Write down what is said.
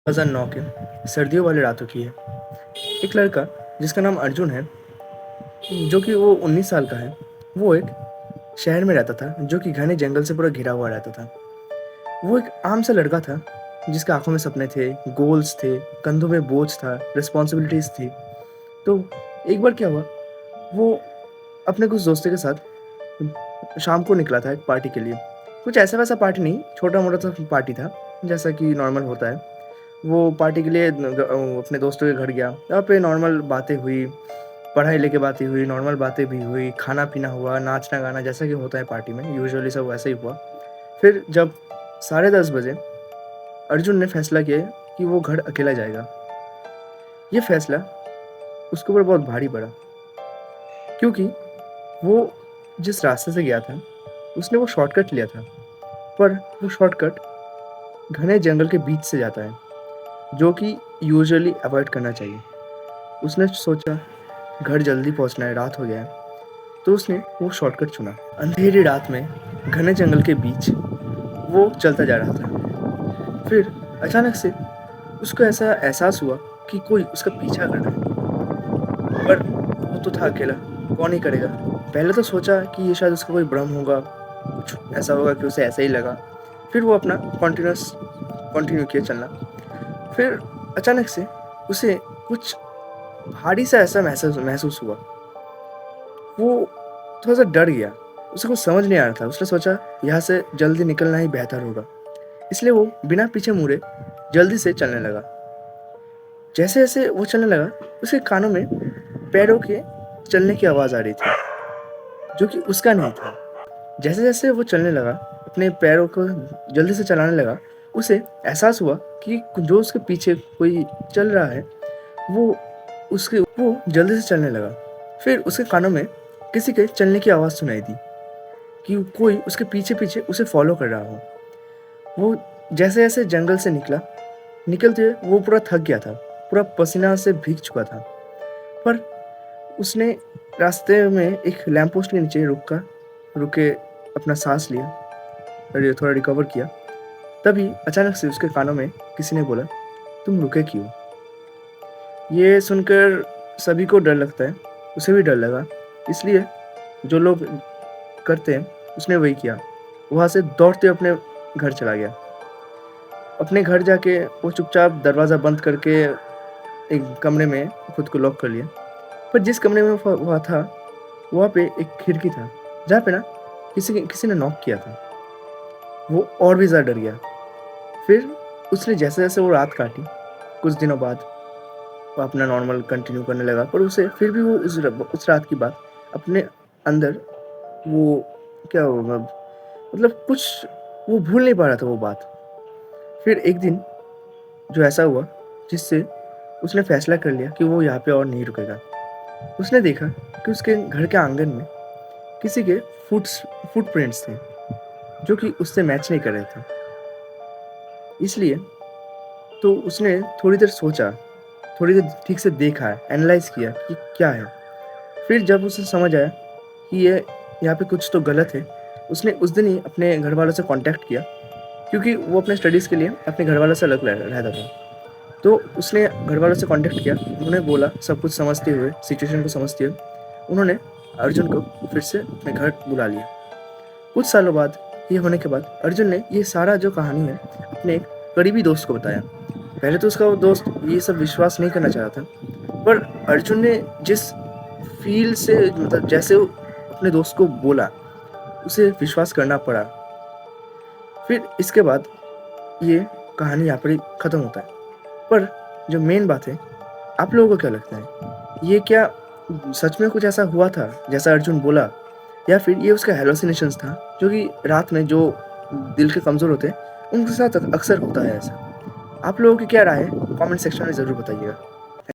2009 के सर्दियों वाली रातों की है। एक लड़का जिसका नाम अर्जुन है, जो कि वो 19 साल का है, वो एक शहर में रहता था जो कि घने जंगल से पूरा घिरा हुआ रहता था। वो एक आम सा लड़का था जिसके आंखों में सपने थे, गोल्स थे, कंधों में बोझ था, रिस्पॉन्सिबिलिटीज थी। तो एक बार क्या हुआ, वो अपने कुछ दोस्तों के साथ शाम को निकला था एक पार्टी के लिए। कुछ ऐसा वैसा पार्टी नहीं, छोटा मोटा सा पार्टी था जैसा कि नॉर्मल होता है। वो पार्टी के लिए अपने दोस्तों के घर गया। वहाँ पे नॉर्मल बातें हुई, पढ़ाई लेके बातें हुई, नॉर्मल बातें भी हुई, खाना पीना हुआ, नाचना गाना जैसा कि होता है पार्टी में, यूजुअली सब वैसा ही हुआ। फिर जब 10:30 बजे अर्जुन ने फैसला किया कि वो घर अकेला जाएगा। ये फैसला उसके ऊपर बहुत भारी पड़ा, क्योंकि वो जिस रास्ते से गया था उसने वो शॉर्टकट लिया था, पर वो शॉर्टकट घने जंगल के बीच से जाता है, जो कि यूजुअली अवॉइड करना चाहिए। उसने सोचा घर जल्दी पहुंचना है, रात हो गया है, तो उसने वो शॉर्टकट चुना। अंधेरी रात में घने जंगल के बीच वो चलता जा रहा था। फिर अचानक से उसको ऐसा एहसास हुआ कि कोई उसका पीछा कर रहा है, पर वो तो था अकेला, कौन ही करेगा। पहले तो सोचा कि ये शायद उसका कोई भ्रम होगा, कुछ ऐसा होगा कि उसे ऐसा ही लगा। फिर वो अपना कंटिन्यू किया चलना। फिर अचानक से उसे कुछ भारी सा ऐसा महसूस हुआ। वो थोड़ा सा डर गया, उसे कुछ समझ नहीं आ रहा था। उसने सोचा यहाँ से जल्दी निकलना ही बेहतर होगा, इसलिए वो बिना पीछे मुड़े जल्दी से चलने लगा। जैसे जैसे वो चलने लगा, उसके कानों में पैरों के चलने की आवाज़ आ रही थी, जो कि उसका नहीं था। जैसे जैसे वो चलने लगा, अपने पैरों को जल्दी से चलाने लगा, उसे एहसास हुआ कि जो उसके पीछे कोई चल रहा है, वो जल्दी से चलने लगा। फिर उसके कानों में किसी के चलने की आवाज़ सुनाई दी कि कोई उसके पीछे पीछे उसे फॉलो कर रहा हो। वो जैसे जैसे जंगल से निकलते हुए वो पूरा थक गया था, पूरा पसीना से भीग चुका था। पर उसने रास्ते में एक लैंप पोस्ट के नीचे रुक के अपना सांस लिया और थोड़ा रिकवर किया। तभी अचानक से उसके कानों में किसी ने बोला, तुम रुके क्यों? ये सुनकर सभी को डर लगता है, उसे भी डर लगा। इसलिए जो लोग करते हैं उसने वही किया। वहाँ से दौड़ते अपने घर चला गया। अपने घर जाके वो चुपचाप दरवाज़ा बंद करके एक कमरे में खुद को लॉक कर लिया। पर जिस कमरे में वह था, वहाँ पे एक खिड़की था जहाँ पे ना किसी ने नॉक किया था। वो और भी ज़्यादा डर गया। फिर उसने जैसे जैसे वो रात काटी, कुछ दिनों बाद वो अपना नॉर्मल कंटिन्यू करने लगा, पर उसे फिर भी वो उस रात की बात अपने अंदर, वो क्या होगा, मतलब कुछ वो भूल नहीं पा रहा था वो बात। फिर एक दिन जो ऐसा हुआ जिससे उसने फैसला कर लिया कि वो यहाँ पे और नहीं रुकेगा। उसने देखा कि उसके घर के आंगन में किसी के फुटप्रिंट्स थे, जो कि उससे मैच नहीं कर रहे थे। इसलिए तो उसने थोड़ी देर सोचा, थोड़ी देर ठीक से देखा, एनालाइज किया कि क्या है। फिर जब उसे समझ आया कि ये यहाँ पे कुछ तो गलत है, उसने उस दिन ही अपने घर वालों से कांटेक्ट किया, क्योंकि वो अपने स्टडीज़ के लिए अपने घर वालों से अलग रहता था। तो उसने घर वालों से कांटेक्ट किया, उन्हें बोला, सब कुछ समझते हुए, सिचुएशन को समझते हुए उन्होंने अर्जुन को फिर से अपने घर बुला लिया। कुछ सालों बाद ये होने के बाद अर्जुन ने ये सारा जो कहानी है अपने एक करीबी दोस्त को बताया। पहले तो उसका वो दोस्त ये सब विश्वास नहीं करना चाह रहा था, पर अर्जुन ने जिस फील से, मतलब जैसे वो अपने दोस्त को बोला, उसे विश्वास करना पड़ा। फिर इसके बाद ये कहानी यहाँ पर ही ख़त्म होता है। पर जो मेन बात है, आप लोगों को क्या लगता है, ये क्या सच में कुछ ऐसा हुआ था जैसा अर्जुन बोला, या फिर ये उसका हेलोसिनेशंस था, जो कि रात में जो दिल के कमज़ोर होते हैं उनके साथ अक्सर होता है ऐसा? आप लोगों की क्या राय है, कमेंट सेक्शन में ज़रूर बताइएगा।